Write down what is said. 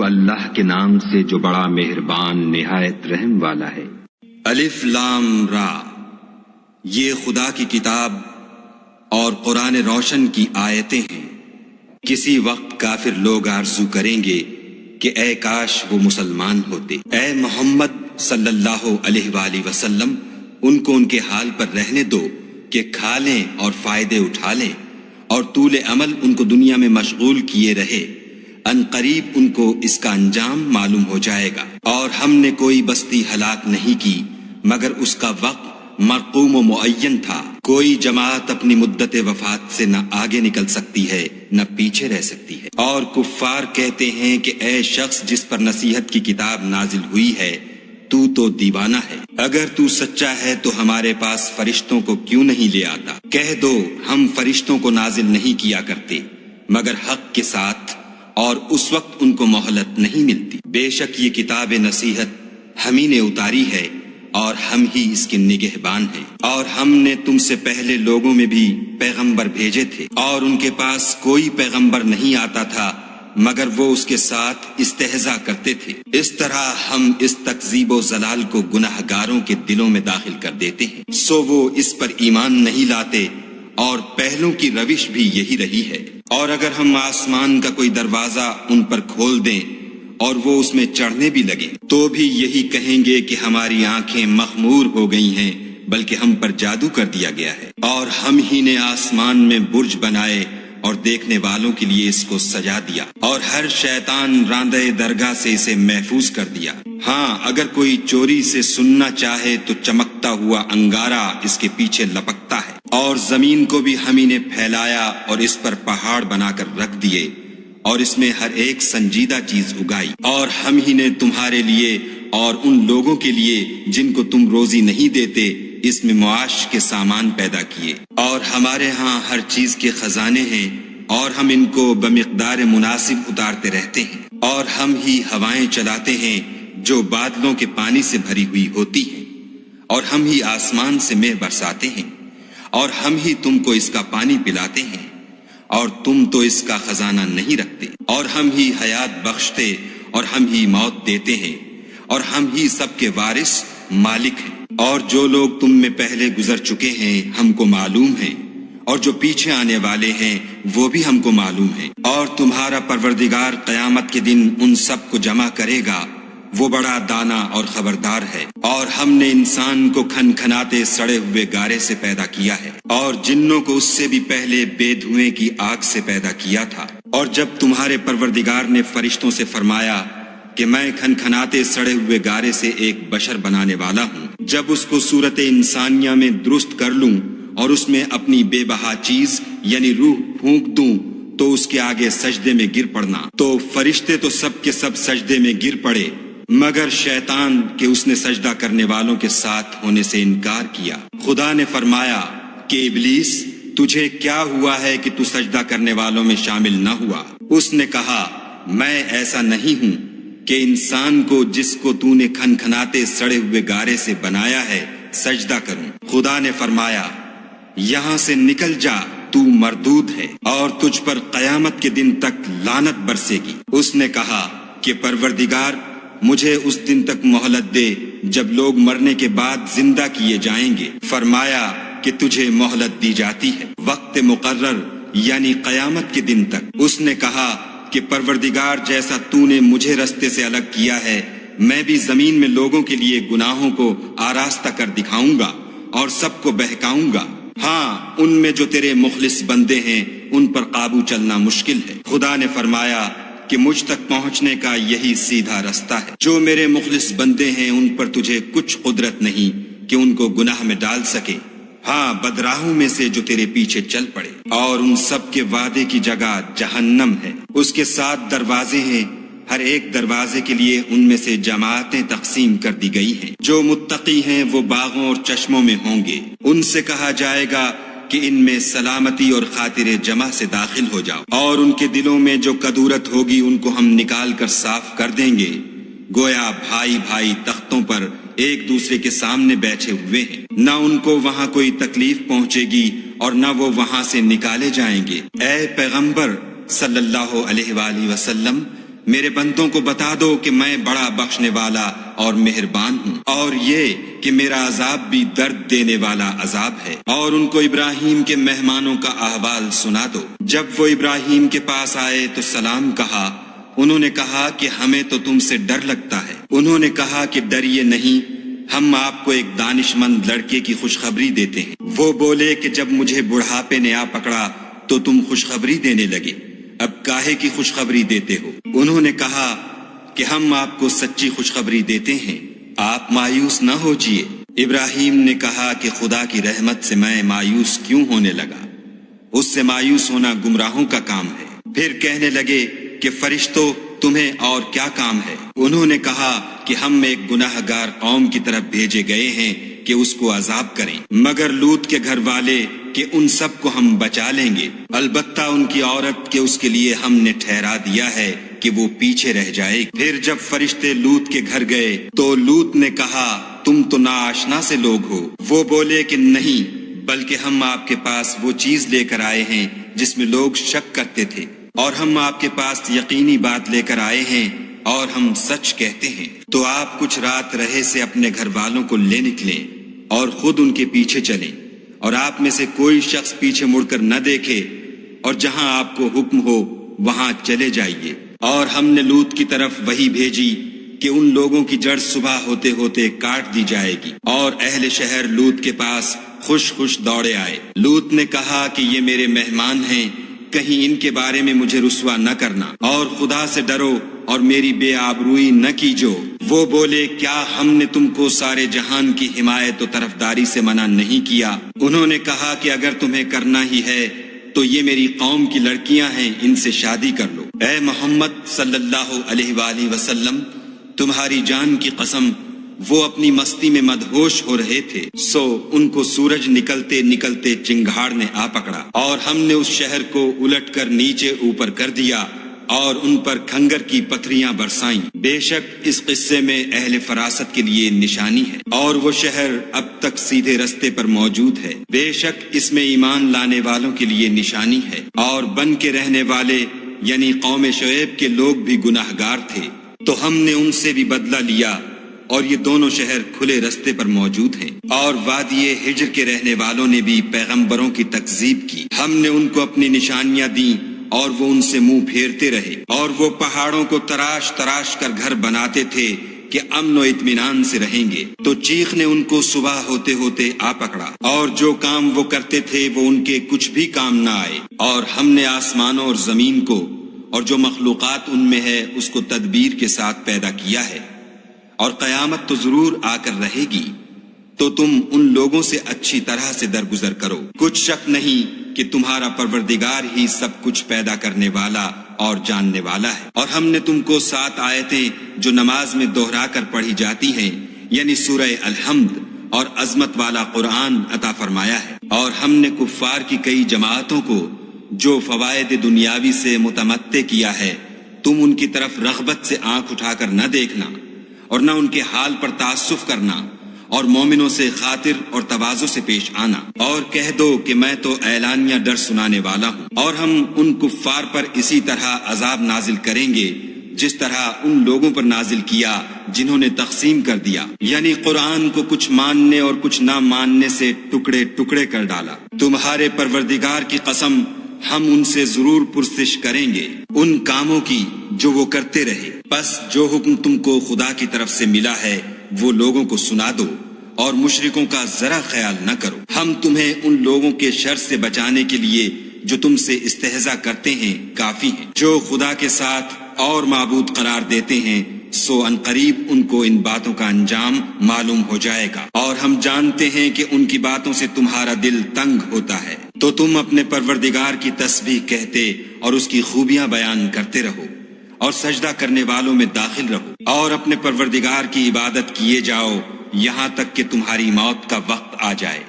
شروع اللہ کے نام سے جو بڑا مہربان نہایت رحم والا ہے۔ الف لام را، یہ خدا کی کتاب اور قرآن روشن کی آیتیں ہیں۔ کسی وقت کافر لوگ آرزو کریں گے کہ اے کاش وہ مسلمان ہوتے۔ اے محمد صلی اللہ علیہ وآلہ وسلم، ان کو ان کے حال پر رہنے دو کہ کھا لیں اور فائدے اٹھا لیں، اور طول عمل ان کو دنیا میں مشغول کیے رہے۔ ان قریب ان کو اس کا انجام معلوم ہو جائے گا۔ اور ہم نے کوئی بستی ہلاک نہیں کی مگر اس کا وقت مرقوم و معین تھا۔ کوئی جماعت اپنی مدت وفات سے نہ آگے نکل سکتی ہے نہ پیچھے رہ سکتی ہے۔ اور کفار کہتے ہیں کہ اے شخص جس پر نصیحت کی کتاب نازل ہوئی ہے، تو دیوانہ ہے۔ اگر تو سچا ہے تو ہمارے پاس فرشتوں کو کیوں نہیں لے آتا؟ کہہ دو ہم فرشتوں کو نازل نہیں کیا کرتے مگر حق کے ساتھ، اور اس وقت ان کو مہلت نہیں ملتی۔ بے شک یہ کتاب نصیحت ہم ہی نے اتاری ہے اور ہم ہی اس کے نگہبان ہیں۔ اور ہم نے تم سے پہلے لوگوں میں بھی پیغمبر بھیجے تھے، اور ان کے پاس کوئی پیغمبر نہیں آتا تھا مگر وہ اس کے ساتھ استہزاء کرتے تھے۔ اس طرح ہم اس تکذیب و ضلال کو گناہ گاروں کے دلوں میں داخل کر دیتے ہیں، سو وہ اس پر ایمان نہیں لاتے، اور پہلوں کی روش بھی یہی رہی ہے۔ اور اگر ہم آسمان کا کوئی دروازہ ان پر کھول دیں اور وہ اس میں چڑھنے بھی لگیں تو بھی یہی کہیں گے کہ ہماری آنکھیں مخمور ہو گئی ہیں، بلکہ ہم پر جادو کر دیا گیا ہے۔ اور ہم ہی نے آسمان میں برج بنائے اور دیکھنے والوں کے لیے اس کو سجا دیا، اور ہر شیطان راندہ درگاہ سے اسے محفوظ کر دیا۔ ہاں اگر کوئی چوری سے سننا چاہے تو چمکتا ہوا انگارہ اس کے پیچھے لپکتا ہے۔ اور زمین کو بھی ہم ہی نے پھیلایا اور اس پر پہاڑ بنا کر رکھ دیے، اور اس میں ہر ایک سنجیدہ چیز اگائی۔ اور ہم ہی نے تمہارے لیے اور ان لوگوں کے لیے جن کو تم روزی نہیں دیتے اس میں معاش کے سامان پیدا کیے۔ اور ہمارے ہاں ہر چیز کے خزانے ہیں، اور ہم ان کو بمقدار مناسب اتارتے رہتے ہیں۔ اور ہم ہی ہوائیں چلاتے ہیں جو بادلوں کے پانی سے بھری ہوئی ہوتی ہیں، اور ہم ہی آسمان سے مے برساتے ہیں، اور ہم ہی تم کو اس کا پانی پلاتے ہیں، اور تم تو اس کا خزانہ نہیں رکھتے۔ اور ہم ہی حیات بخشتے اور ہم ہی موت دیتے ہیں، اور ہم ہی سب کے وارث مالک ہیں۔ اور جو لوگ تم میں پہلے گزر چکے ہیں ہم کو معلوم ہیں، اور جو پیچھے آنے والے ہیں وہ بھی ہم کو معلوم ہیں۔ اور تمہارا پروردگار قیامت کے دن ان سب کو جمع کرے گا، وہ بڑا دانا اور خبردار ہے۔ اور ہم نے انسان کو کھنکھناتے سڑے ہوئے گارے سے پیدا کیا ہے، اور جنوں کو اس سے بھی پہلے بے دھوئیں کی آگ سے پیدا کیا تھا۔ اور جب تمہارے پروردگار نے فرشتوں سے فرمایا کہ میں کھنکھناتے سڑے ہوئے گارے سے ایک بشر بنانے والا ہوں، جب اس کو صورت انسانیہ میں درست کر لوں اور اس میں اپنی بے بہا چیز یعنی روح پھونک دوں تو اس کے آگے سجدے میں گر پڑنا۔ تو فرشتے تو سب کے سب سجدے میں گر پڑے مگر شیطان کہ اس نے سجدہ کرنے والوں کے ساتھ ہونے سے انکار کیا۔ خدا نے فرمایا کہ ابلیس تجھے کیا ہوا ہے کہ تو سجدہ کرنے والوں میں شامل نہ ہوا؟ اس نے کہا میں ایسا نہیں ہوں کہ انسان کو جس کو تو نے کھنکھناتے سڑے ہوئے گارے سے بنایا ہے سجدہ کروں۔ خدا نے فرمایا یہاں سے نکل جا، تو مردود ہے، اور تجھ پر قیامت کے دن تک لعنت برسے گی۔ اس نے کہا کہ پروردگار مجھے اس دن تک مہلت دے جب لوگ مرنے کے بعد زندہ کیے جائیں گے۔ فرمایا کہ تجھے مہلت دی جاتی ہے وقت مقرر یعنی قیامت کے دن تک۔ اس نے کہا کہ پروردگار جیسا تو نے مجھے رستے سے الگ کیا ہے میں بھی زمین میں لوگوں کے لیے گناہوں کو آراستہ کر دکھاؤں گا اور سب کو بہکاؤں گا۔ ہاں ان میں جو تیرے مخلص بندے ہیں ان پر قابو چلنا مشکل ہے۔ خدا نے فرمایا کہ مجھ تک پہنچنے کا یہی سیدھا رستہ ہے۔ جو میرے مخلص بندے ہیں ان پر تجھے کچھ قدرت نہیں کہ ان کو گناہ میں ڈال سکے، ہاں بدراہوں میں سے جو تیرے پیچھے چل پڑے۔ اور ان سب کے وعدے کی جگہ جہنم ہے، اس کے 7 دروازے ہیں، ہر ایک دروازے کے لیے ان میں سے جماعتیں تقسیم کر دی گئی ہیں۔ جو متقی ہیں وہ باغوں اور چشموں میں ہوں گے، ان سے کہا جائے گا کہ ان میں سلامتی اور خاطر جمع سے داخل ہو جاؤ، اور ان کے دلوں میں جو کدورت ہوگی ان کو ہم نکال کر صاف کر دیں گے، گویا بھائی بھائی تختوں پر ایک دوسرے کے سامنے بیٹھے ہوئے ہیں، نہ ان کو وہاں کوئی تکلیف پہنچے گی اور نہ وہ وہاں سے نکالے جائیں گے۔ اے پیغمبر صلی اللہ علیہ وآلہ وسلم، میرے بندوں کو بتا دو کہ میں بڑا بخشنے والا اور مہربان ہوں، اور یہ کہ میرا عذاب بھی درد دینے والا عذاب ہے۔ اور ان کو ابراہیم کے مہمانوں کا احوال سنا دو۔ جب وہ ابراہیم کے پاس آئے تو سلام کہا۔ انہوں نے کہا کہ ہمیں تو تم سے ڈر لگتا ہے۔ انہوں نے کہا کہ ڈریے نہیں، ہم آپ کو ایک دانش مند لڑکے کی خوشخبری دیتے ہیں۔ وہ بولے کہ جب مجھے بڑھاپے نے آ پکڑا تو تم خوشخبری دینے لگے، اب کاہے کی خوشخبری دیتے ہو؟ انہوں نے کہا کہ ہم آپ کو سچی خوشخبری دیتے ہیں، آپ مایوس نہ ہوجیے۔ ابراہیم نے کہا کہ خدا کی رحمت سے میں مایوس کیوں ہونے لگا؟ اس سے مایوس ہونا گمراہوں کا کام ہے۔ پھر کہنے لگے کہ فرشتوں تمہیں اور کیا کام ہے؟ انہوں نے کہا کہ ہم ایک گناہ گار قوم کی طرف بھیجے گئے ہیں کہ اس کو عذاب کریں، مگر لوط کے گھر والے کہ ان سب کو ہم بچا لیں گے، البتہ ان کی عورت کہ اس کے لیے ہم نے ٹھہرا دیا ہے کہ وہ پیچھے رہ جائے گی۔ پھر جب فرشتے لوط کے گھر گئے تو لوط نے کہا تم تو ناآشنا سے لوگ ہو۔ وہ بولے کہ نہیں، بلکہ ہم آپ کے پاس وہ چیز لے کر آئے ہیں جس میں لوگ شک کرتے تھے، اور ہم آپ کے پاس یقینی بات لے کر آئے ہیں اور ہم سچ کہتے ہیں۔ تو آپ کچھ رات رہے سے اپنے گھر والوں کو لے نکلیں اور خود ان کے پیچھے چلیں، اور آپ میں سے کوئی شخص پیچھے مڑ کر نہ دیکھے، اور جہاں آپ کو حکم ہو وہاں چلے جائیے۔ اور ہم نے لوط کی طرف وحی بھیجی کہ ان لوگوں کی جڑ صبح ہوتے ہوتے کاٹ دی جائے گی، اور اہل شہر لوط کے پاس خوش خوش دوڑے آئے۔ لوط نے کہا کہ یہ میرے مہمان ہیں، کہیں ان کے بارے میں مجھے رسوا نہ کرنا، اور خدا سے ڈرو اور میری بے آبروئی نہ کیجو۔ وہ بولے کیا ہم نے تم کو سارے جہان کی حمایت و طرفداری سے منع نہیں کیا؟ انہوں نے کہا کہ اگر تمہیں کرنا ہی ہے تو یہ میری قوم کی لڑکیاں ہیں، ان سے شادی کر لو۔ اے محمد صلی اللہ علیہ وآلہ وسلم، تمہاری جان کی قسم وہ اپنی مستی میں مدہوش ہو رہے تھے، سو ان کو سورج نکلتے نکلتے چنگھاڑ نے آ پکڑا، اور ہم نے اس شہر کو الٹ کر نیچے اوپر کر دیا اور ان پر کھنگر کی پتھریاں برسائیں۔ بے شک اس قصے میں اہل فراست کے لیے نشانی ہے، اور وہ شہر اب تک سیدھے رستے پر موجود ہے۔ بے شک اس میں ایمان لانے والوں کے لیے نشانی ہے، اور بن کے رہنے والے یعنی قوم شعیب کے لوگ بھی گناہ گار تھے، تو ہم نے ان سے بھی بدلہ لیا، اور یہ دونوں شہر کھلے رستے پر موجود ہیں۔ اور وادی ہجر کے رہنے والوں نے بھی پیغمبروں کی تکذیب کی، ہم نے ان کو اپنی نشانیاں دیں اور وہ ان سے منہ پھیرتے رہے، اور وہ پہاڑوں کو تراش تراش کر گھر بناتے تھے کہ امن و اطمینان سے رہیں گے، تو چیخ نے ان کو صبح ہوتے ہوتے آ پکڑا، اور جو کام وہ کرتے تھے وہ ان کے کچھ بھی کام نہ آئے۔ اور ہم نے آسمانوں اور زمین کو اور جو مخلوقات ان میں ہے اس کو تدبیر کے ساتھ پیدا کیا ہے، اور قیامت تو ضرور آ کر رہے گی، تو تم ان لوگوں سے اچھی طرح سے درگزر کرو۔ کچھ شک نہیں کہ تمہارا پروردگار ہی سب کچھ پیدا کرنے والا اور جاننے والا ہے۔ اور ہم نے تم کو 7 آیتیں جو نماز میں دہرا کر پڑھی جاتی ہیں، یعنی سورہ الحمد اور عظمت والا قرآن عطا فرمایا ہے، اور ہم نے کفار کی کئی جماعتوں کو جو فوائد دنیاوی سے متمتع کیا ہے، تم ان کی طرف رغبت سے آنکھ اٹھا کر نہ دیکھنا، اور نہ ان کے حال پر تعسف کرنا، اور مومنوں سے خاطر اور تواضع سے پیش آنا، اور کہہ دو کہ میں تو اعلانیہ ڈر سنانے والا ہوں، اور ہم ان کفار پر اسی طرح عذاب نازل کریں گے جس طرح ان لوگوں پر نازل کیا جنہوں نے تقسیم کر دیا، یعنی قرآن کو کچھ ماننے اور کچھ نہ ماننے سے ٹکڑے ٹکڑے کر ڈالا۔ تمہارے پروردگار کی قسم ہم ان سے ضرور پرسش کریں گے ان کاموں کی جو وہ کرتے رہے، بس جو حکم تم کو خدا کی طرف سے ملا ہے وہ لوگوں کو سنا دو، اور مشرکوں کا ذرا خیال نہ کرو۔ ہم تمہیں ان لوگوں کے شر سے بچانے کے لیے جو تم سے استہزاء کرتے ہیں کافی ہیں، جو خدا کے ساتھ اور معبود قرار دیتے ہیں، سو ان قریب ان کو ان باتوں کا انجام معلوم ہو جائے گا، اور ہم جانتے ہیں کہ ان کی باتوں سے تمہارا دل تنگ ہوتا ہے، تو تم اپنے پروردگار کی تسبیح کہتے اور اس کی خوبیاں بیان کرتے رہو، اور سجدہ کرنے والوں میں داخل رہو، اور اپنے پروردگار کی عبادت کیے جاؤ یہاں تک کہ تمہاری موت کا وقت آ جائے۔